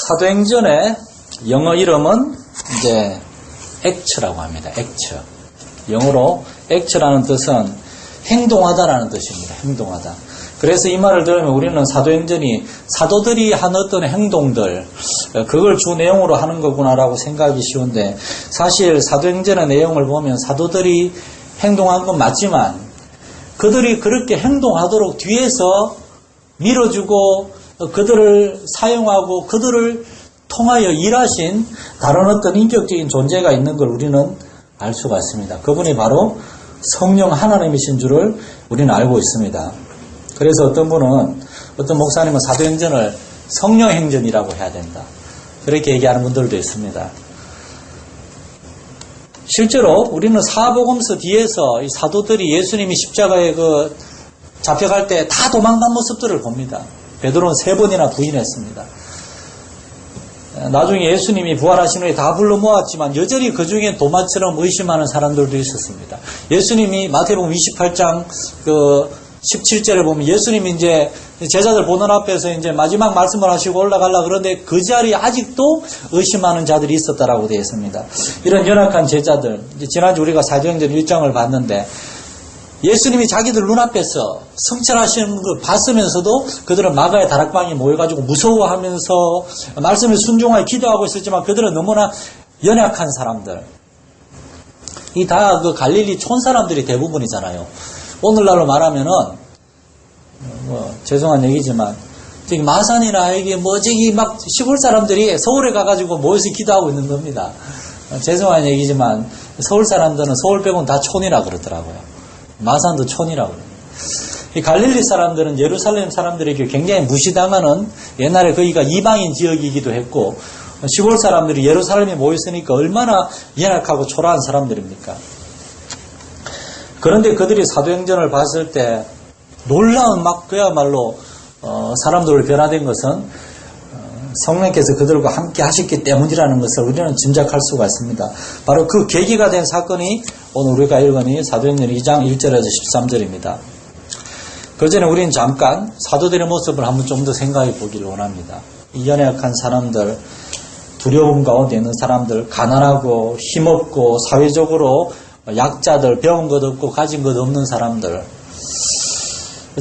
사도행전의 영어 이름은 이제 act라고 합니다. act. 영어로 act라는 뜻은 행동하다라는 뜻입니다. 행동하다. 그래서 이 말을 들으면 우리는 사도행전이 사도들이 한 어떤 행동들, 그걸 주 내용으로 하는 거구나라고 생각하기 쉬운데, 사실 사도행전의 내용을 보면 사도들이 행동한 건 맞지만 그들이 그렇게 행동하도록 뒤에서 밀어주고 그들을 사용하고 그들을 통하여 일하신 다른 어떤 인격적인 존재가 있는 걸 우리는 알 수가 있습니다. 그분이 바로 성령 하나님이신 줄을 우리는 알고 있습니다. 그래서 어떤 분은, 어떤 목사님은 사도행전을 성령행전이라고 해야 된다, 그렇게 얘기하는 분들도 있습니다. 실제로 우리는 사복음서 뒤에서 이 사도들이 예수님이 십자가에 잡혀갈 때 다 도망간 모습들을 봅니다. 베드로는 3번이나 부인했습니다. 나중에 예수님이 부활하신 후에 다 불러 모았지만 여전히 그 중에 도마처럼 의심하는 사람들도 있었습니다. 예수님이 마태복음 28장 17절을 보면 예수님이 이제 제자들 보는 앞에서 이제 마지막 말씀을 하시고 올라가려 그러는데 그 자리에 아직도 의심하는 자들이 있었다라고 되어 있습니다. 이런 연약한 제자들, 지난주 우리가 사도행전 1장을 봤는데 예수님이 자기들 눈앞에서 성찰하시는 걸 봤으면서도 그들은 마가의 다락방에 모여가지고 무서워하면서 말씀에 순종하여 기도하고 있었지만 그들은 너무나 연약한 사람들. 이 다 그 갈릴리 촌 사람들이 대부분이잖아요. 오늘날로 말하면은 죄송한 얘기지만 저기 마산이나 이게 저기 막 시골 사람들이 서울에 가가지고 모여서 기도하고 있는 겁니다. 죄송한 얘기지만 서울 사람들은 서울 빼고는 다 촌이라 그러더라고요. 마산도 촌이라고 그래요. 이 갈릴리 사람들은 예루살렘 사람들에게 굉장히 무시당하는, 옛날에 거기가 이방인 지역이기도 했고 시골 사람들이 예루살렘에 모였으니까 얼마나 연약하고 초라한 사람들입니까? 그런데 그들이 사도행전을 봤을 때 놀라운 그야말로 사람들을 변화된 것은 성령께서 그들과 함께 하셨기 때문이라는 것을 우리는 짐작할 수가 있습니다. 바로 그 계기가 된 사건이 오늘 우리가 읽은 사도행전 2장 1절에서 13절입니다. 그 전에 우리는 잠깐 사도들의 모습을 한번 좀 더 생각해 보기를 원합니다. 이 연약한 사람들, 두려움 가운데 있는 사람들, 가난하고 힘없고 사회적으로 약자들, 배운 것 없고 가진 것 없는 사람들,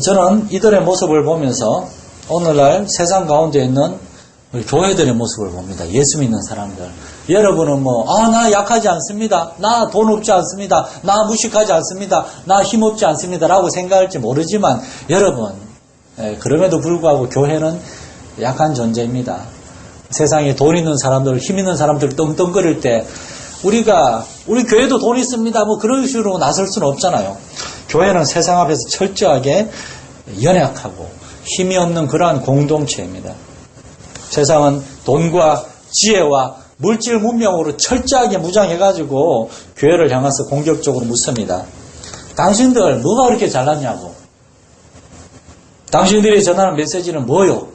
저는 이들의 모습을 보면서 오늘날 세상 가운데 있는 우리 교회들의 모습을 봅니다. 예수 믿는 사람들. 여러분은 나 약하지 않습니다. 나 돈 없지 않습니다. 나 무식하지 않습니다. 나 힘없지 않습니다. 라고 생각할지 모르지만 여러분, 그럼에도 불구하고 교회는 약한 존재입니다. 세상에 돈 있는 사람들, 힘 있는 사람들 떵떵거릴 때 우리 교회도 돈 있습니다. 그런 식으로 나설 수는 없잖아요. 교회는 세상 앞에서 철저하게 연약하고 힘이 없는 그러한 공동체입니다. 세상은 돈과 지혜와 물질 문명으로 철저하게 무장해가지고 교회를 향해서 공격적으로 묻습니다. 당신들 뭐가 그렇게 잘났냐고. 당신들이 전하는 메시지는 뭐요?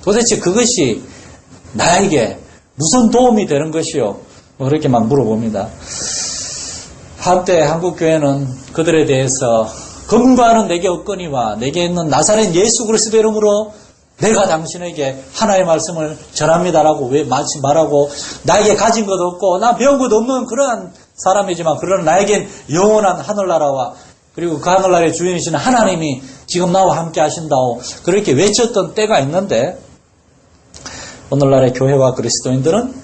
도대체 그것이 나에게 무슨 도움이 되는 것이요? 그렇게만 물어봅니다. 한때 한국교회는 그들에 대해서 금과는 내게 없거니와 내게 있는 나사렛 예수 그리스도 이름으로 내가 당신에게 하나의 말씀을 전합니다라고 왜 말하고, 나에게 가진 것 없고 나 배운 것 없는 그러한 사람이지만 그러나 나에겐 영원한 하늘나라와 그리고 그 하늘나라의 주인이신 하나님이 지금 나와 함께 하신다고 그렇게 외쳤던 때가 있는데, 오늘날의 교회와 그리스도인들은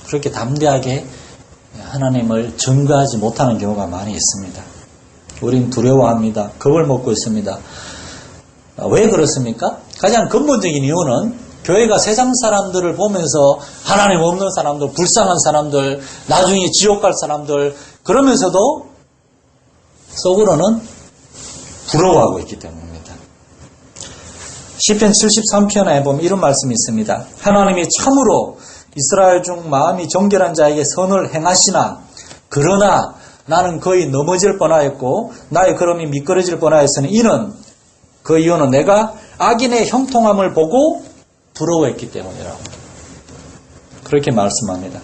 그렇게 담대하게 하나님을 증거하지 못하는 경우가 많이 있습니다. 우린 두려워합니다. 겁을 먹고 있습니다. 왜 그렇습니까? 가장 근본적인 이유는 교회가 세상 사람들을 보면서 하나님 없는 사람들, 불쌍한 사람들, 나중에 지옥 갈 사람들, 그러면서도 속으로는 부러워하고 있기 때문입니다. 시편 73편에 보면 이런 말씀이 있습니다. 하나님이 참으로 이스라엘 중 마음이 정결한 자에게 선을 행하시나 그러나 나는 거의 넘어질 뻔하였고 나의 걸음이 미끄러질 뻔하였으니 그 이유는 내가 악인의 형통함을 보고 부러워했기 때문이라고 그렇게 말씀합니다.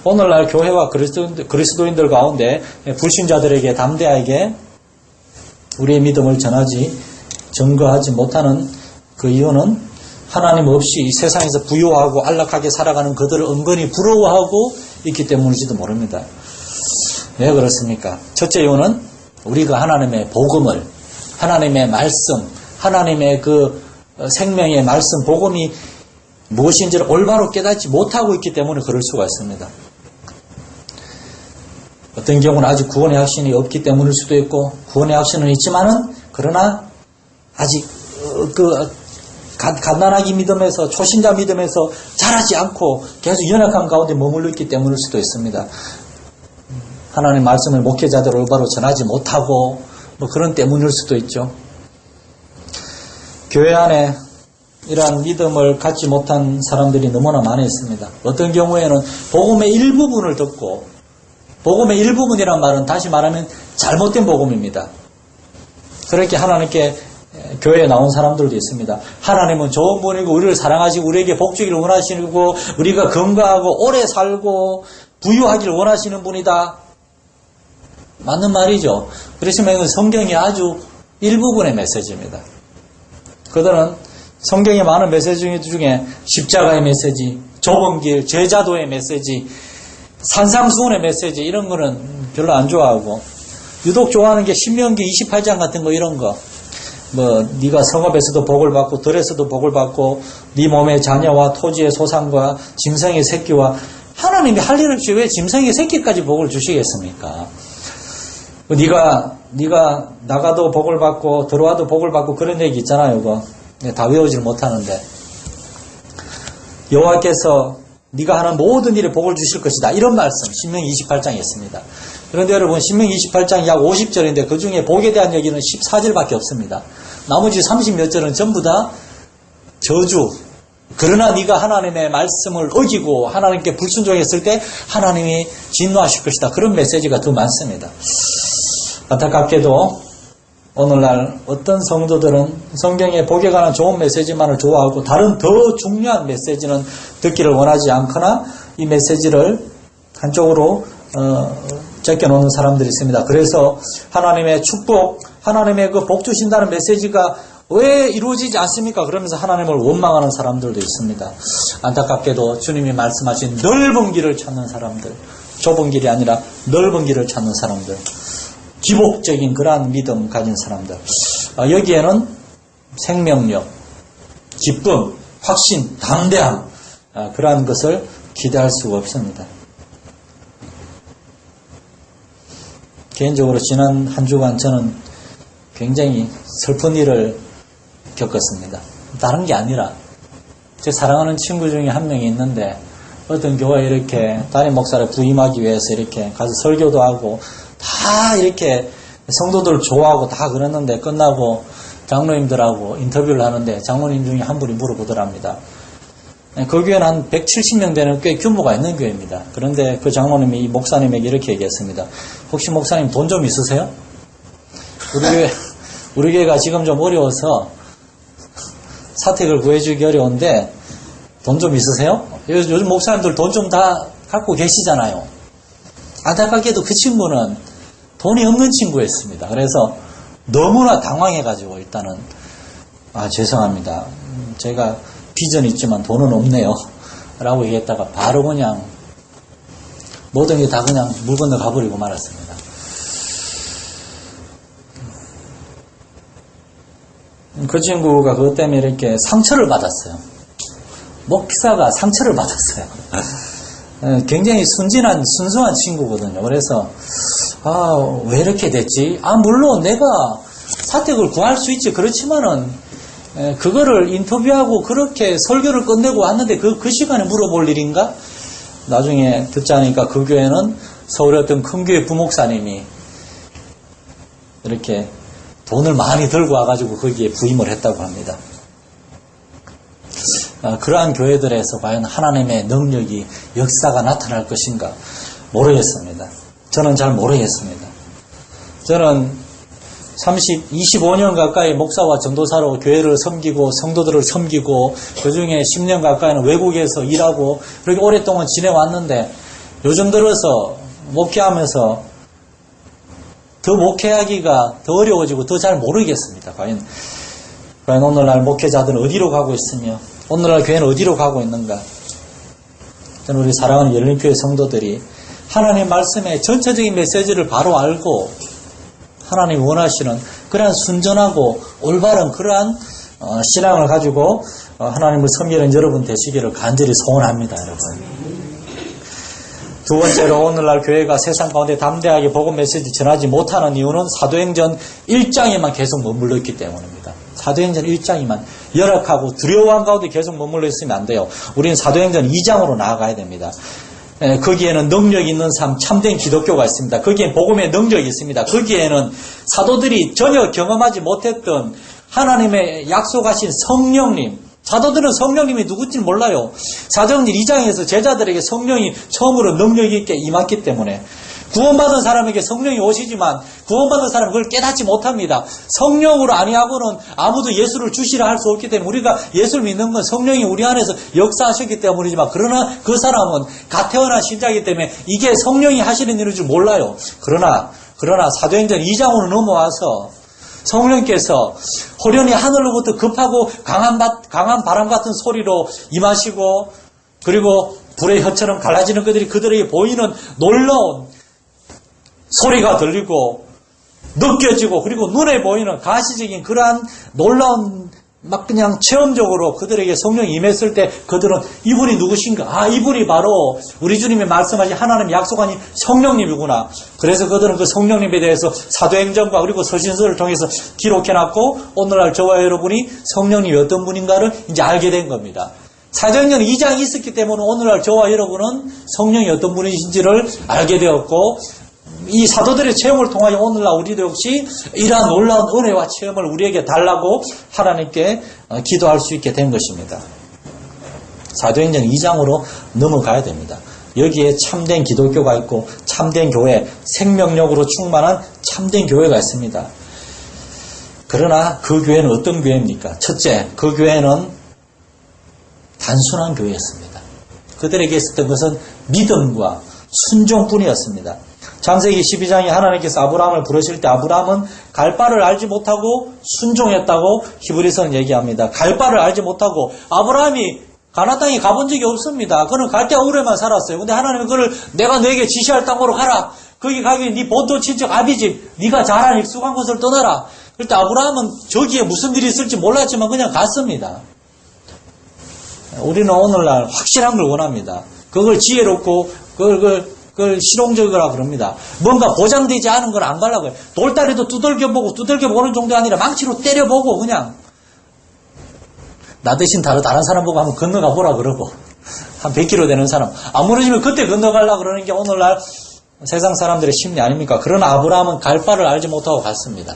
오늘날 교회와 그리스도인들 가운데 불신자들에게 담대하게 우리의 믿음을 증거하지 못하는 그 이유는 하나님 없이 이 세상에서 부유하고 안락하게 살아가는 그들을 은근히 부러워하고 있기 때문일지도 모릅니다. 왜 그렇습니까? 첫째 이유는 우리가 하나님의 복음을, 하나님의 말씀, 하나님의 그 생명의 말씀, 복음이 무엇인지를 올바로 깨닫지 못하고 있기 때문에 그럴 수가 있습니다. 어떤 경우는 아직 구원의 확신이 없기 때문일 수도 있고, 구원의 확신은 있지만은, 그러나 아직 갓난아기 믿음에서, 초신자 믿음에서 자라지 않고 계속 연약한 가운데 머물러 있기 때문일 수도 있습니다. 하나님 말씀을 목회자들 올바로 전하지 못하고 뭐 그런 때문일 수도 있죠. 교회 안에 이러한 믿음을 갖지 못한 사람들이 너무나 많이 있습니다. 어떤 경우에는 복음의 일부분을 듣고, 복음의 일부분이란 말은 다시 말하면 잘못된 복음입니다. 그렇게 하나님께 교회에 나온 사람들도 있습니다. 하나님은 좋은 분이고 우리를 사랑하시고 우리에게 복 주기를 원하시고 우리가 건강하고 오래 살고 부유하기를 원하시는 분이다. 맞는 말이죠. 그렇지만 성경이 아주 일부분의 메시지입니다. 그들은 성경의 많은 메시지 중에 십자가의 메시지, 좁은 길, 제자도의 메시지, 산상수훈의 메시지 이런 거는 별로 안 좋아하고, 유독 좋아하는 게 신명기 28장 같은 거 이런 거. 뭐 네가 성읍에서도 복을 받고 들에서도 복을 받고 네 몸의 자녀와 토지의 소산과 짐승의 새끼와, 하나님이 할 일 없이 왜 짐승의 새끼까지 복을 주시겠습니까? 네가 나가도 복을 받고 들어와도 복을 받고 그런 얘기 있잖아요. 이거 다 외우질 못하는데, 여호와께서 네가 하는 모든 일에 복을 주실 것이다, 이런 말씀 신명기 28장에 있습니다. 그런데 여러분, 신명기 28장 약 50절인데 그 중에 복에 대한 얘기는 14절밖에 없습니다. 나머지 30몇 절은 전부 다 저주. 그러나 네가 하나님의 말씀을 어기고 하나님께 불순종했을 때 하나님이 진노하실 것이다, 그런 메시지가 더 많습니다. 안타깝게도 오늘날 어떤 성도들은 성경의 복에 관한 좋은 메시지만을 좋아하고 다른 더 중요한 메시지는 듣기를 원하지 않거나 이 메시지를 한쪽으로 제껴놓는 사람들이 있습니다. 그래서 하나님의 축복, 하나님의 그 복 주신다는 메시지가 왜 이루어지지 않습니까? 그러면서 하나님을 원망하는 사람들도 있습니다. 안타깝게도 주님이 말씀하신 넓은 길을 찾는 사람들, 좁은 길이 아니라 넓은 길을 찾는 사람들, 기복적인 그러한 믿음 가진 사람들, 여기에는 생명력, 기쁨, 확신, 담대함, 그러한 것을 기대할 수가 없습니다. 개인적으로 지난 한 주간 저는 굉장히 슬픈 일을 겪었습니다. 다른 게 아니라 제 사랑하는 친구 중에 한 명이 있는데 어떤 교회에 이렇게 담임 목사를 부임하기 위해서 이렇게 가서 설교도 하고 다 이렇게 성도들 좋아하고 다 그랬는데, 끝나고 장로님들하고 인터뷰를 하는데 장로님 중에 한 분이 물어보더랍니다. 그 교회는 한 170명 되는 꽤 규모가 있는 교회입니다. 그런데 그 장로님이 이 목사님에게 이렇게 얘기했습니다. 혹시 목사님 돈 좀 있으세요? 우리 교회가 지금 좀 어려워서 사택을 구해주기 어려운데 돈 좀 있으세요? 요즘 목사님들 돈 좀 다 갖고 계시잖아요. 안타깝게도 그 친구는 돈이 없는 친구였습니다. 그래서 너무나 당황해가지고 일단은 죄송합니다, 제가 비전이 있지만 돈은 없네요 라고 얘기했다가 바로 그냥 모든 게 다 그냥 물 건너 가버리고 말았습니다. 그 친구가 그것 때문에 이렇게 상처를 받았어요. 목사가 상처를 받았어요. 굉장히 순수한 친구거든요. 그래서 왜 이렇게 됐지? 물론 내가 사택을 구할 수 있지. 그렇지만은 그거를 인터뷰하고 그렇게 설교를 끝내고 왔는데 그 시간에 물어볼 일인가? 나중에 듣자니까 그 교회는 서울의 어떤 큰 교회 부목사님이 이렇게 돈을 많이 들고 와가지고 거기에 부임을 했다고 합니다. 그러한 교회들에서 과연 하나님의 능력이, 역사가 나타날 것인가 모르겠습니다. 저는 잘 모르겠습니다. 저는 25년 가까이 목사와 전도사로 교회를 섬기고 성도들을 섬기고 그 중에 10년 가까이는 외국에서 일하고 그렇게 오랫동안 지내왔는데, 요즘 들어서 목회하면서 더 목회하기가 더 어려워지고 더 잘 모르겠습니다. 과연 오늘날 목회자들은 어디로 가고 있으며 오늘날 교회는 어디로 가고 있는가? 저는 우리 사랑하는 열린교회 성도들이 하나님 말씀의 전체적인 메시지를 바로 알고 하나님이 원하시는 그러한 순전하고 올바른 그러한 신앙을 가지고 하나님을 섬기는 여러분 되시기를 간절히 소원합니다, 여러분. 두 번째로 오늘날 교회가 세상 가운데 담대하게 복음 메시지 전하지 못하는 이유는 사도행전 1장에만 계속 머물러 있기 때문입니다. 사도행전 1장이만 열악하고 두려워한 가운데 계속 머물러 있으면 안 돼요. 우리는 사도행전 2장으로 나아가야 됩니다. 거기에는 능력 있는 삶, 참된 기독교가 있습니다. 거기에는 복음의 능력이 있습니다. 거기에는 사도들이 전혀 경험하지 못했던 하나님의 약속하신 성령님, 사도들은 성령님이 누군지 몰라요. 사도행전 2장에서 제자들에게 성령이 처음으로 능력 있게 임했기 때문에 구원받은 사람에게 성령이 오시지만 구원받은 사람은 그걸 깨닫지 못합니다. 성령으로 아니하고는 아무도 예수를 주시라 할 수 없기 때문에 우리가 예수를 믿는 건 성령이 우리 안에서 역사하셨기 때문이지만 그러나 그 사람은 갓태어난 신자이기 때문에 이게 성령이 하시는 일인 줄 몰라요. 그러나 사도행전 2장으로 넘어와서 성령께서 호련히 하늘로부터 급하고 강한 바람 같은 소리로 임하시고 그리고 불의 혀처럼 갈라지는 것들이 그들에게 보이는 놀라운 소리가 들리고 느껴지고 그리고 눈에 보이는 가시적인 그러한 놀라운 막 그냥 체험적으로 그들에게 성령이 임했을 때 그들은 이분이 누구신가? 아, 이분이 바로 우리 주님이 말씀하신 하나님 약속하신 성령님이구나. 그래서 그들은 그 성령님에 대해서 사도행전과 그리고 서신서를 통해서 기록해놨고 오늘날 저와 여러분이 성령님이 어떤 분인가를 이제 알게 된 겁니다. 사도행전 2장이 있었기 때문에 오늘날 저와 여러분은 성령이 어떤 분이신지를 알게 되었고 이 사도들의 체험을 통하여 오늘날 우리도 역시 이러한 놀라운 은혜와 체험을 우리에게 달라고 하나님께 기도할 수 있게 된 것입니다. 사도행전 2장으로 넘어가야 됩니다. 여기에 참된 기독교가 있고 참된 교회, 생명력으로 충만한 참된 교회가 있습니다. 그러나 그 교회는 어떤 교회입니까? 첫째, 그 교회는 단순한 교회였습니다. 그들에게 있었던 것은 믿음과 순종뿐이었습니다. 창세기 12장에 하나님께서 아브라함을 부르실 때 아브라함은 갈 바를 알지 못하고 순종했다고 히브리서는 얘기합니다. 갈 바를 알지 못하고 아브라함이 가나안 땅에 가본 적이 없습니다. 그는 갈대아 우르에만 살았어요. 근데 하나님은 그를 내가 너에게 지시할 땅으로 가라. 거기 가기 네 본토 친척 아비집 네가 자란 익숙한 곳을 떠나라. 그럴 때 아브라함은 저기에 무슨 일이 있을지 몰랐지만 그냥 갔습니다. 우리는 오늘날 확실한 걸 원합니다. 그걸 지혜롭고 그걸 실용적이라 그럽니다. 뭔가 보장되지 않은 걸 안 가려고 해요. 돌다리도 두들겨보고 두들겨보는 정도 아니라 망치로 때려보고 그냥 나 대신 다른 사람 보고 한번 건너가 보라 그러고 한 100km 되는 사람 안 무너지면 그때 건너가려고 그러는 게 오늘날 세상 사람들의 심리 아닙니까? 그러나 아브라함은 갈 바를 알지 못하고 갔습니다.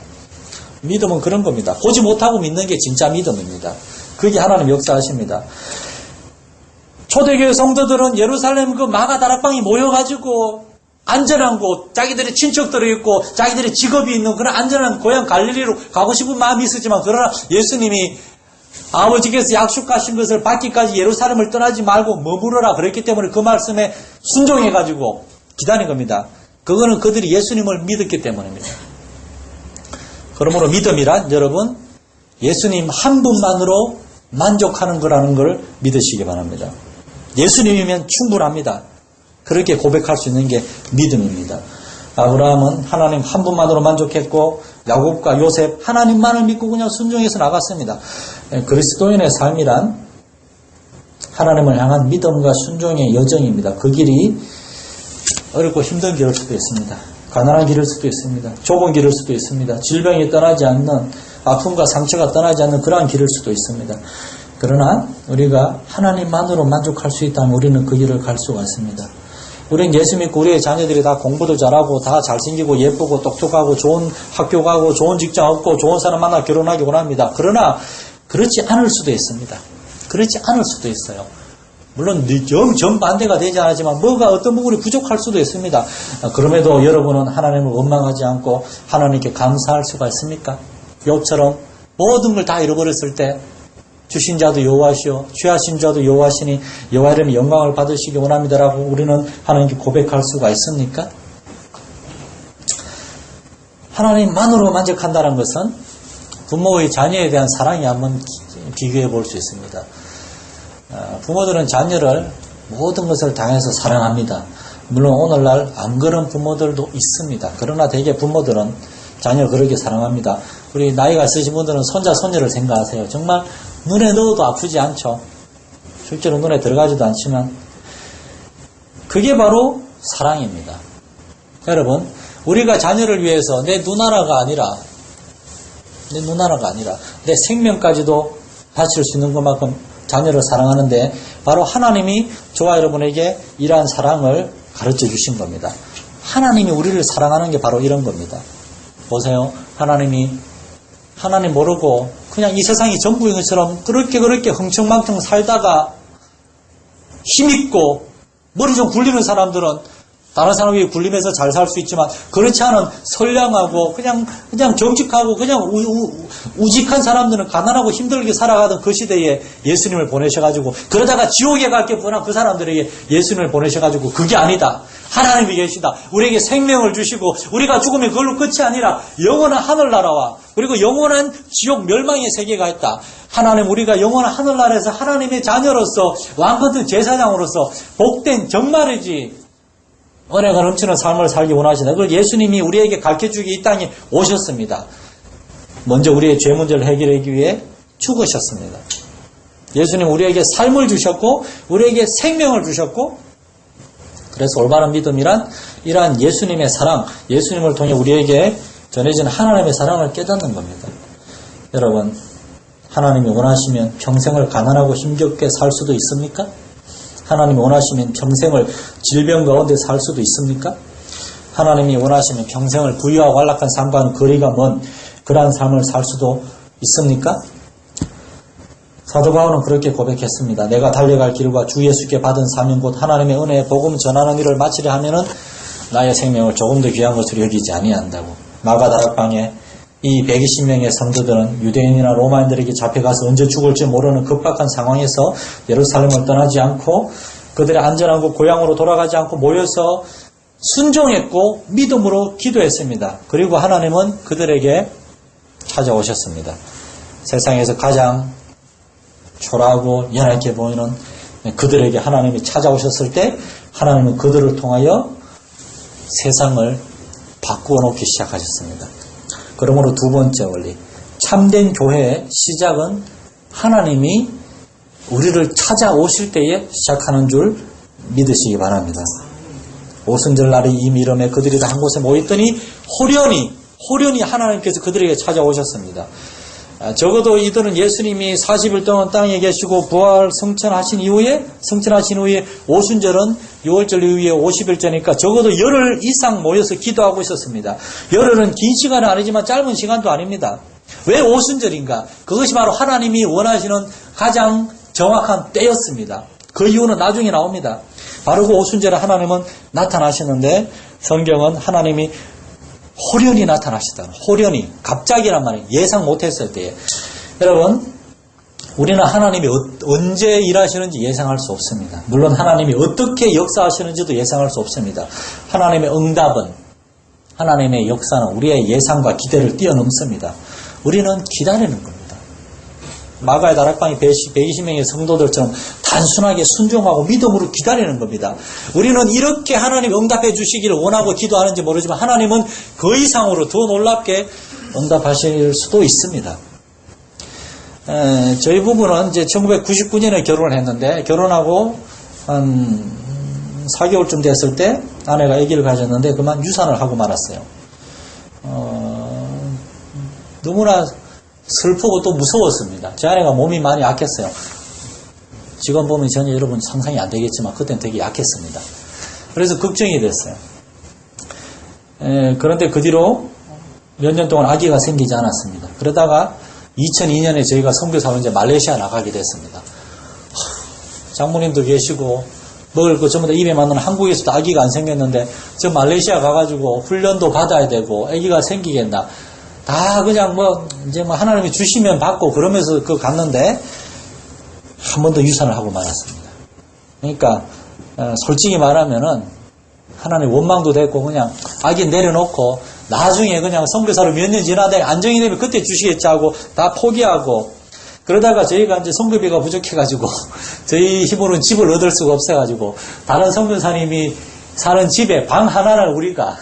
믿음은 그런 겁니다. 보지 못하고 믿는 게 진짜 믿음입니다. 그게 하나님 역사하십니다. 초대교회 성도들은 예루살렘 그 마가 다락방에 모여가지고 안전한 곳, 자기들의 친척들이 있고 자기들의 직업이 있는 그런 안전한 고향 갈릴리로 가고 싶은 마음이 있었지만 그러나 예수님이 아버지께서 약속하신 것을 받기까지 예루살렘을 떠나지 말고 머무르라 그랬기 때문에 그 말씀에 순종해가지고 기다린 겁니다. 그거는 그들이 예수님을 믿었기 때문입니다. 그러므로 믿음이란 여러분 예수님 한 분만으로 만족하는 거라는 걸 믿으시기 바랍니다. 예수님이면 충분합니다. 그렇게 고백할 수 있는 게 믿음입니다. 아브라함은 하나님 한 분만으로 만족했고 야곱과 요셉 하나님만을 믿고 그냥 순종해서 나갔습니다. 그리스도인의 삶이란 하나님을 향한 믿음과 순종의 여정입니다. 그 길이 어렵고 힘든 길일 수도 있습니다. 가난한 길일 수도 있습니다. 좁은 길일 수도 있습니다. 질병이 떠나지 않는 아픔과 상처가 떠나지 않는 그러한 길일 수도 있습니다. 그러나 우리가 하나님만으로 만족할 수 있다면 우리는 그 길을 갈 수가 있습니다. 우리는 예수 믿고 우리의 자녀들이 다 공부도 잘하고 다 잘생기고 예쁘고 똑똑하고 좋은 학교 가고 좋은 직장 얻고 좋은 사람 만나 결혼하기 원합니다. 그러나 그렇지 않을 수도 있습니다. 그렇지 않을 수도 있어요. 물론 정반대가 되지 않았지만 뭐가 어떤 부분이 부족할 수도 있습니다. 그럼에도 여러분은 하나님을 원망하지 않고 하나님께 감사할 수가 있습니까? 욥처럼 모든 걸 다 잃어버렸을 때 주신 자도 여호와시오 취하신 자도 여호와시니 여호와 이름의 영광을 받으시기 원합니다라고 우리는 하나님께 고백할 수가 있습니까? 하나님만으로 만족한다는 것은 부모의 자녀에 대한 사랑이 한번 비교해 볼 수 있습니다. 부모들은 자녀를 모든 것을 당해서 사랑합니다. 물론 오늘날 안 그런 부모들도 있습니다. 그러나 대개 부모들은 자녀를 그렇게 사랑합니다. 우리 나이가 있으신 분들은 손자, 손녀를 생각하세요. 정말 눈에 넣어도 아프지 않죠. 실제로 눈에 들어가지도 않지만 그게 바로 사랑입니다. 여러분, 우리가 자녀를 위해서 내 누나라가 아니라 내 생명까지도 바칠 수 있는 것만큼 자녀를 사랑하는데 바로 하나님이 저와 여러분에게 이러한 사랑을 가르쳐 주신 겁니다. 하나님이 우리를 사랑하는 게 바로 이런 겁니다. 보세요. 하나님 모르고 그냥 이 세상이 전부인 것처럼 그렇게 흥청망청 살다가 힘있고 머리 좀 굴리는 사람들은 다른 사람이 굴리면서 잘 살 수 있지만 그렇지 않은 선량하고 그냥 정직하고 그냥 우직한 사람들은 가난하고 힘들게 살아가던 그 시대에 예수님을 보내셔가지고 그러다가 지옥에 갈게 뻔한 그 사람들에게 예수님을 보내셔가지고 그게 아니다. 하나님이 계시다. 우리에게 생명을 주시고 우리가 죽으면 그걸로 끝이 아니라 영원한 하늘나라와 그리고 영원한 지옥 멸망의 세계가 있다. 하나님 우리가 영원한 하늘나라에서 하나님의 자녀로서 왕같은 제사장으로서 복된 정말이지 은혜가 넘치는 삶을 살기 원하시다. 그걸 예수님이 우리에게 가르쳐주기 이 땅에 오셨습니다. 먼저 우리의 죄 문제를 해결하기 위해 죽으셨습니다. 예수님 우리에게 삶을 주셨고 우리에게 생명을 주셨고 그래서 올바른 믿음이란 이러한 예수님의 사랑, 예수님을 통해 우리에게 전해진 하나님의 사랑을 깨닫는 겁니다. 여러분, 하나님이 원하시면 평생을 가난하고 힘겹게 살 수도 있습니까? 하나님이 원하시면 평생을 질병 가운데 살 수도 있습니까? 하나님이 원하시면 평생을 부유하고 안락한 삶과는 거리가 먼 그러한 삶을 살 수도 있습니까? 사도 바울은 그렇게 고백했습니다. 내가 달려갈 길과 주 예수께 받은 사명 곧 하나님의 은혜의 복음 전하는 일을 마치려 하면은 나의 생명을 조금 더 귀한 것으로 여기지 아니한다고. 마가다락방에 이 120명의 성도들은 유대인이나 로마인들에게 잡혀가서 언제 죽을지 모르는 급박한 상황에서 예루살렘을 떠나지 않고 그들의 안전한 곳 고향으로 돌아가지 않고 모여서 순종했고 믿음으로 기도했습니다. 그리고 하나님은 그들에게 찾아오셨습니다. 세상에서 가장 초라하고 연약해 보이는 그들에게 하나님이 찾아오셨을 때 하나님은 그들을 통하여 세상을 바꾸어 놓기 시작하셨습니다. 그러므로 두 번째 원리, 참된 교회의 시작은 하나님이 우리를 찾아오실 때에 시작하는 줄 믿으시기 바랍니다. 오순절 날이 이미 이름에 그들이 다 한 곳에 모였더니 호련히 하나님께서 그들에게 찾아오셨습니다. 적어도 이들은 예수님이 40일 동안 땅에 계시고 부활 승천하신 이후에 오순절은 6월절 이후에 50일째니까 적어도 열흘 이상 모여서 기도하고 있었습니다. 열흘은 긴 시간은 아니지만 짧은 시간도 아닙니다. 왜 오순절인가? 그것이 바로 하나님이 원하시는 가장 정확한 때였습니다. 그 이유는 나중에 나옵니다. 바로 그 오순절에 하나님은 나타나시는데 성경은 하나님이 호련히 나타나시다. 호련히. 갑자기란 말이에요. 예상 못했을 때에. 여러분, 우리는 하나님이 언제 일하시는지 예상할 수 없습니다. 물론 하나님이 어떻게 역사하시는지도 예상할 수 없습니다. 하나님의 응답은, 하나님의 역사는 우리의 예상과 기대를 뛰어넘습니다. 우리는 기다리는 겁니다. 마가의 다락방이 120명의 성도들처럼 단순하게 순종하고 믿음으로 기다리는 겁니다. 우리는 이렇게 하나님이 응답해 주시기를 원하고 기도하는지 모르지만 하나님은 그 이상으로 더 놀랍게 응답하실 수도 있습니다. 저희 부부는 이제 1999년에 결혼을 했는데 결혼하고 한 4개월쯤 됐을 때 아내가 아기를 가졌는데 그만 유산을 하고 말았어요. 너무나 슬프고 또 무서웠습니다. 제 아내가 몸이 많이 약했어요. 지금 보면 전혀 여러분 상상이 안 되겠지만 그때는 되게 약했습니다. 그래서 걱정이 됐어요. 그런데 그 뒤로 몇 년 동안 아기가 생기지 않았습니다. 그러다가 2002년에 저희가 선교사로 이제 말레이시아 나가게 됐습니다. 장모님도 계시고 먹을 거 전부 다 입에 맞는 한국에서도 아기가 안 생겼는데 저 말레이시아 가가지고 훈련도 받아야 되고 아기가 생기겠나. 다 그냥 이제 하나님이 주시면 받고 그러면서 갔는데 한 번 더 유산을 하고 말았습니다. 그러니까 솔직히 말하면은 하나님 원망도 됐고 그냥 아기 내려놓고 나중에 그냥 선교사로 몇 년 지나다 안정이 되면 그때 주시겠지 하고 다 포기하고 그러다가 저희가 이제 성교비가 부족해가지고 저희 힘으로는 집을 얻을 수가 없어가지고 다른 선교사님이 사는 집에 방 하나를 우리가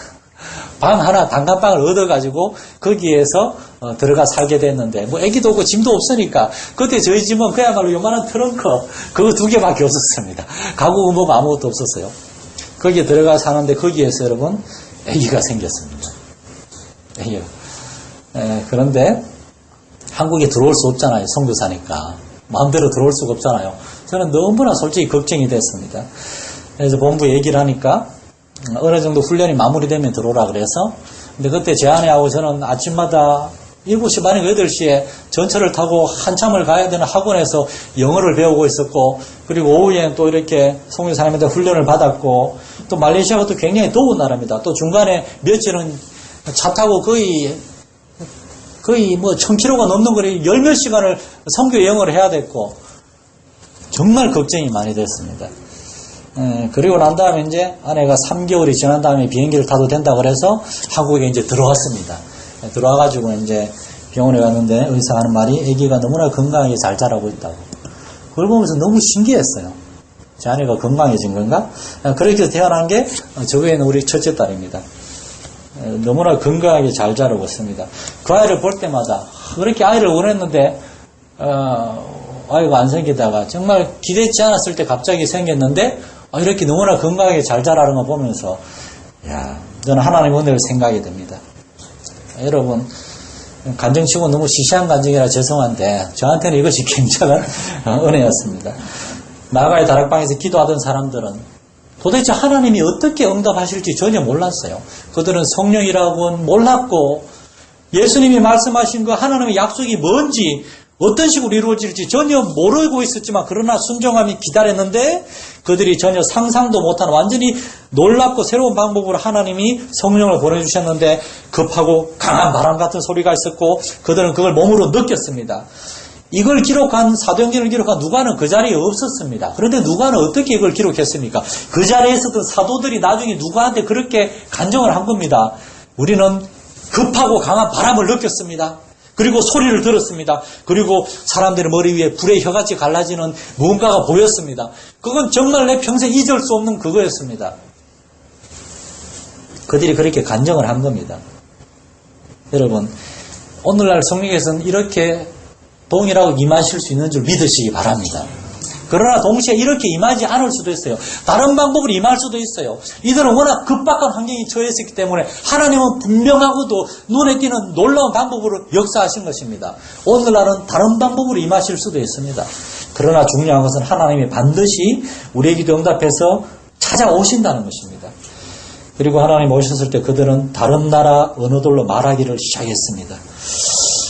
방 하나 단칸방을 얻어가지고 거기에서 들어가 살게 됐는데 뭐 애기도 없고 짐도 없으니까 그때 저희 집은 그야말로 요만한 트렁크 그거 2개밖에 없었습니다. 가구 뭐가 아무것도 없었어요. 거기에 들어가 사는데 거기에서 여러분 애기가 생겼습니다. 애기가. 그런데 한국에 들어올 수 없잖아요. 선교사니까 마음대로 들어올 수가 없잖아요. 저는 너무나 솔직히 걱정이 됐습니다. 그래서 본부 얘기를 하니까 어느 정도 훈련이 마무리되면 들어오라 그래서 근데 그때 제 아내하고 저는 아침마다 7시 반이고 8시에 전철을 타고 한참을 가야 되는 학원에서 영어를 배우고 있었고 그리고 오후에 또 이렇게 선교사님한테 훈련을 받았고 또 말레이시아가 또 굉장히 더운 나라입니다. 또 중간에 며칠은 차 타고 거의 뭐 1000km가 넘는 거리 10몇 시간을 선교 영어를 해야 됐고 정말 걱정이 많이 됐습니다. 그리고 난 다음에 이제 아내가 3개월이 지난 다음에 비행기를 타도 된다 그래서 한국에 이제 들어왔습니다. 들어와가지고 이제 병원에 갔는데 의사가 하는 말이 아기가 너무나 건강하게 잘 자라고 있다고. 그걸 보면서 너무 신기했어요. 제 아내가 건강해진 건가? 그렇게 태어난 게 저 외에는 우리 첫째 딸입니다. 너무나 건강하게 잘 자라고 있습니다. 그 아이를 볼 때마다 그렇게 아이를 원했는데 아이가 안 생기다가 정말 기대치 않았을 때 갑자기 생겼는데 이렇게 너무나 건강하게 잘 자라는 거 보면서 저는 하나님의 은혜를 생각하게 됩니다. 여러분 간증치고 너무 시시한 간증이라 죄송한데 저한테는 이것이 굉장한 은혜였습니다. 나가의 다락방에서 기도하던 사람들은 도대체 하나님이 어떻게 응답하실지 전혀 몰랐어요. 그들은 성령이라고는 몰랐고 예수님이 말씀하신 그 하나님의 약속이 뭔지 어떤 식으로 이루어질지 전혀 모르고 있었지만 그러나 순종함이 기다렸는데 그들이 전혀 상상도 못한 완전히 놀랍고 새로운 방법으로 하나님이 성령을 보내주셨는데 급하고 강한 바람 같은 소리가 있었고 그들은 그걸 몸으로 느꼈습니다. 이걸 기록한 사도행전을 기록한 누가는 그 자리에 없었습니다. 그런데 누가는 어떻게 이걸 기록했습니까? 그 자리에 있었던 사도들이 나중에 누가한테 그렇게 간증을 한 겁니다. 우리는 급하고 강한 바람을 느꼈습니다. 그리고 소리를 들었습니다. 그리고 사람들의 머리 위에 불의 혀같이 갈라지는 무언가가 보였습니다. 그건 정말 내 평생 잊을 수 없는 그거였습니다. 그들이 그렇게 간증을 한 겁니다. 여러분 오늘날 성령께서는 이렇게 동일하고 임하실 수 있는 줄 믿으시기 바랍니다. 그러나 동시에 이렇게 임하지 않을 수도 있어요. 다른 방법으로 임할 수도 있어요. 이들은 워낙 급박한 환경에 처해있었기 때문에 하나님은 분명하고도 눈에 띄는 놀라운 방법으로 역사하신 것입니다. 오늘날은 다른 방법으로 임하실 수도 있습니다. 그러나 중요한 것은 하나님이 반드시 우리의 기도 응답해서 찾아오신다는 것입니다. 그리고 하나님 오셨을 때 그들은 다른 나라 언어들로 말하기를 시작했습니다.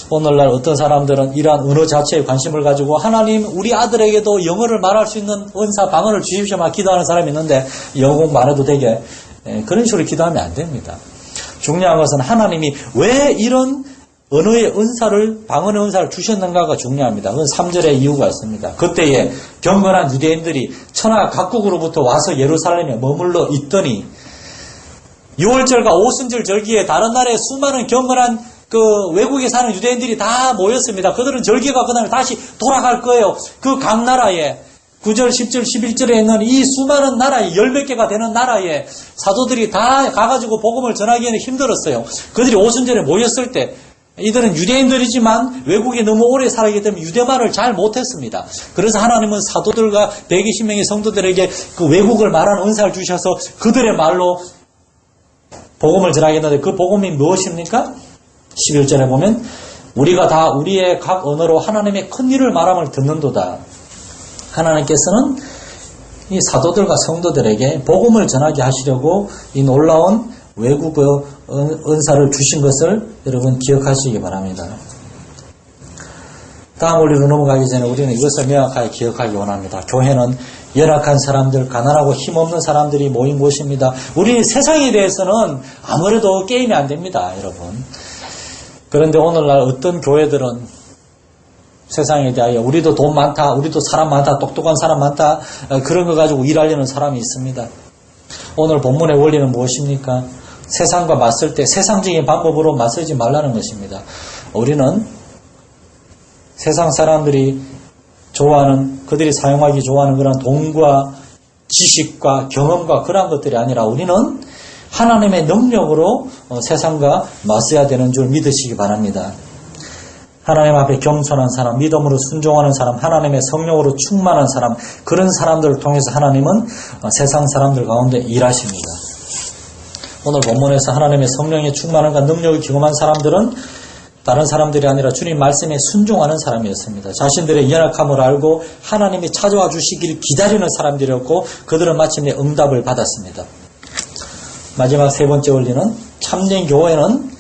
오늘날 어떤 사람들은 이러한 언어 자체에 관심을 가지고 하나님 우리 아들에게도 영어를 말할 수 있는 은사 방언을 주십시오 막 기도하는 사람이 있는데 영어 공부 안 해도 되게 그런 식으로 기도하면 안 됩니다. 중요한 것은 하나님이 왜 이런 언어의 은사를 방언의 은사를 주셨는가가 중요합니다. 그건 3절의 이유가 있습니다. 그때에 경건한 유대인들이 천하 각국으로부터 와서 예루살렘에 머물러 있더니 6월절과 오순절 절기에 다른 나라의 수많은 경건한 외국에 사는 유대인들이 다 모였습니다. 그들은 절기가 끝나면 다시 돌아갈 거예요. 그 각 나라에 9절, 10절, 11절에 있는 이 수많은 나라에 10몇 개가 되는 나라에 사도들이 다 가가지고 복음을 전하기에는 힘들었어요. 그들이 오순절에 모였을 때 이들은 유대인들이지만 외국에 너무 오래 살았기 때문에 유대말을 잘 못했습니다. 그래서 하나님은 사도들과 120명의 성도들에게 그 외국을 말하는 은사를 주셔서 그들의 말로 복음을 전하겠는데 그 복음이 무엇입니까? 11절에 보면 우리가 다 우리의 각 언어로 하나님의 큰 일을 말함을 듣는도다. 하나님께서는 이 사도들과 성도들에게 복음을 전하게 하시려고 이 놀라운 외국의 은사를 주신 것을 여러분 기억하시기 바랍니다. 다음 원리로 넘어가기 전에 우리는 이것을 명확하게 기억하기 원합니다. 교회는 연약한 사람들, 가난하고 힘없는 사람들이 모인 곳입니다. 우리 세상에 대해서는 아무래도 게임이 안 됩니다, 여러분. 그런데 오늘날 어떤 교회들은 세상에 대하여 우리도 돈 많다, 우리도 사람 많다, 똑똑한 사람 많다, 그런 거 가지고 일하려는 사람이 있습니다. 오늘 본문의 원리는 무엇입니까? 세상과 맞설 때 세상적인 방법으로 맞서지 말라는 것입니다. 우리는 세상 사람들이 좋아하는, 그들이 사용하기 좋아하는 그런 돈과 지식과 경험과 그런 것들이 아니라 우리는 하나님의 능력으로 세상과 맞서야 되는 줄 믿으시기 바랍니다. 하나님 앞에 겸손한 사람, 믿음으로 순종하는 사람, 하나님의 성령으로 충만한 사람, 그런 사람들을 통해서 하나님은 세상 사람들 가운데 일하십니다. 오늘 본문에서 하나님의 성령의 충만함과 능력을 경험한 사람들은 다른 사람들이 아니라 주님 말씀에 순종하는 사람이었습니다. 자신들의 연약함을 알고 하나님이 찾아와 주시기를 기다리는 사람들이었고 그들은 마침내 응답을 받았습니다. 마지막 세 번째 원리는 참된 교회는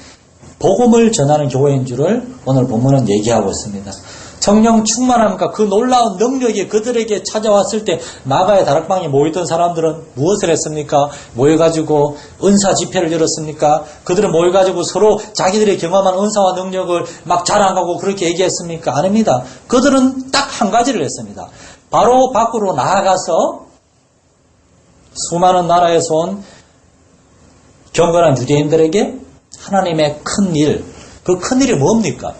복음을 전하는 교회인 줄을 오늘 본문은 얘기하고 있습니다. 성령 충만함과 그 놀라운 능력이 그들에게 찾아왔을 때 마가의 다락방에 모이던 사람들은 무엇을 했습니까? 모여가지고 은사 집회를 열었습니까? 그들은 모여가지고 서로 자기들이 경험한 은사와 능력을 막 자랑하고 그렇게 얘기했습니까? 아닙니다. 그들은 딱 한 가지를 했습니다. 바로 밖으로 나아가서 수많은 나라에서 온 경건한 유대인들에게 하나님의 큰 일, 그 큰 일이 뭡니까?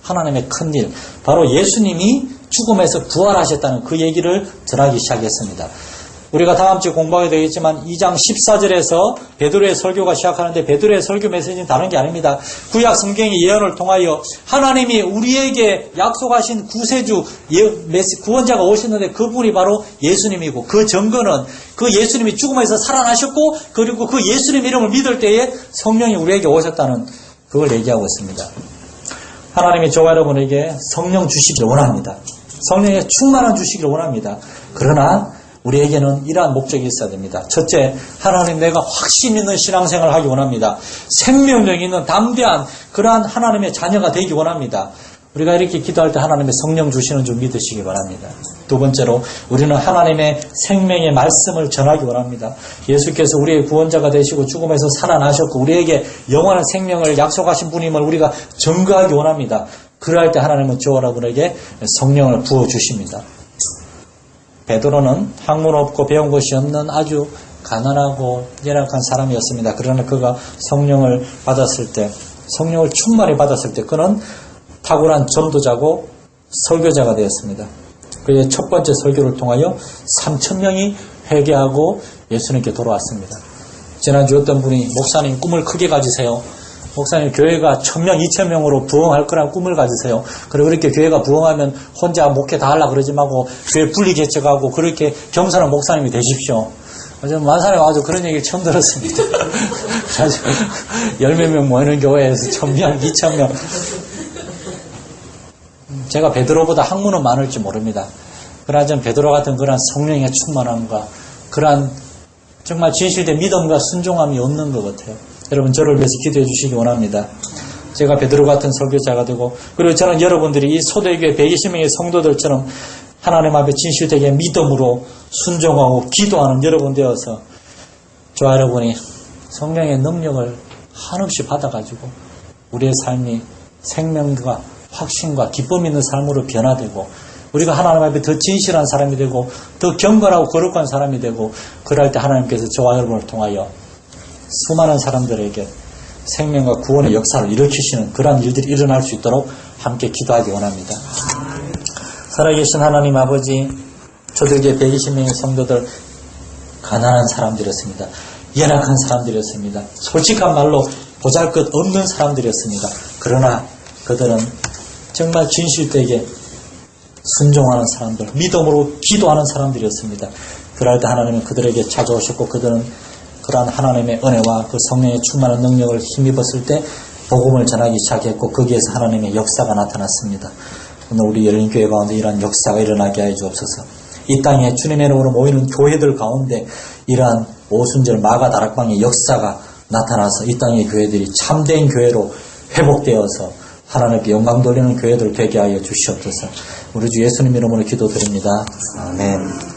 하나님의 큰 일, 바로 예수님이 죽음에서 부활하셨다는 그 얘기를 전하기 시작했습니다. 우리가 다음 주에 공부하게 되겠지만 2장 14절에서 베드로의 설교가 시작하는데 베드로의 설교 메시지는 다른 게 아닙니다. 구약 성경의 예언을 통하여 하나님이 우리에게 약속하신 구세주, 구원자가 오셨는데 그분이 바로 예수님이고 그 증거는 그 예수님이 죽음에서 살아나셨고 그리고 그 예수님 이름을 믿을 때에 성령이 우리에게 오셨다는 그걸 얘기하고 있습니다. 하나님이 저와 여러분에게 성령 주시기를 원합니다. 성령의 충만한 주시기를 원합니다. 그러나 우리에게는 이러한 목적이 있어야 됩니다. 첫째, 하나님 내가 확신 있는 신앙생활을 하기 원합니다. 생명력 있는 담대한 그러한 하나님의 자녀가 되기 원합니다. 우리가 이렇게 기도할 때 하나님의 성령 주시는 줄 믿으시기 바랍니다. 두 번째로 우리는 하나님의 생명의 말씀을 전하기 원합니다. 예수께서 우리의 구원자가 되시고 죽음에서 살아나셨고 우리에게 영원한 생명을 약속하신 분임을 우리가 증거하기 원합니다. 그럴 때 하나님은 저와 여러분에게 성령을 부어주십니다. 베드로는 학문 없고 배운 것이 없는 아주 가난하고 열악한 사람이었습니다. 그러나 그가 성령을 받았을 때, 성령을 충만히 받았을 때 그는 탁월한 전도자고 설교자가 되었습니다. 그의 첫 번째 설교를 통하여 3,000명이 회개하고 예수님께 돌아왔습니다. 지난주 어떤 분이 목사님 꿈을 크게 가지세요. 목사님 교회가 1,000명, 2,000명으로 부흥할 거란 꿈을 가지세요. 그리고 그렇게 교회가 부흥하면 혼자 목회 다 하려고 그러지 말고 교회 분리 개척하고 그렇게 겸손한 목사님이 되십시오. 저는 만사에 와서 그런 얘기를 처음 들었습니다. 그래서 10몇 명 모이는 교회에서 1,000명, 2,000명. 제가 베드로보다 학문은 많을지 모릅니다. 그러나 전 베드로 같은 그런 성령의 충만함과 그러한 정말 진실된 믿음과 순종함이 없는 것 같아요. 여러분 저를 위해서 기도해 주시기 원합니다. 제가 베드로 같은 설교자가 되고 그리고 저는 여러분들이 이 소대교회 120명의 성도들처럼 하나님 앞에 진실되게 믿음으로 순종하고 기도하는 여러분 되어서 저와 여러분이 성령의 능력을 한없이 받아가지고 우리의 삶이 생명과 확신과 기쁨 있는 삶으로 변화되고 우리가 하나님 앞에 더 진실한 사람이 되고 더 경건하고 거룩한 사람이 되고 그럴 때 하나님께서 저와 여러분을 통하여 수많은 사람들에게 생명과 구원의 역사를 일으키시는 그러한 일들이 일어날 수 있도록 함께 기도하기 원합니다. 살아계신 하나님 아버지, 초대교회 120명의 성도들 가난한 사람들이었습니다. 연약한 사람들이었습니다. 솔직한 말로 보잘것없는 사람들이었습니다. 그러나 그들은 정말 진실되게 순종하는 사람들, 믿음으로 기도하는 사람들이었습니다. 그럴 때 하나님은 그들에게 찾아오셨고 그들은 그러한 하나님의 은혜와 그 성령의 충만한 능력을 힘입었을 때 복음을 전하기 시작했고 거기에서 하나님의 역사가 나타났습니다. 오늘 우리 열린교회 가운데 이러한 역사가 일어나게 하여 주옵소서. 이 땅에 주님의 이름으로 모이는 교회들 가운데 이러한 오순절 마가 다락방의 역사가 나타나서 이 땅의 교회들이 참된 교회로 회복되어서 하나님께 영광 돌리는 교회들 되게 하여 주시옵소서. 우리 주 예수님 이름으로 기도드립니다. 아멘.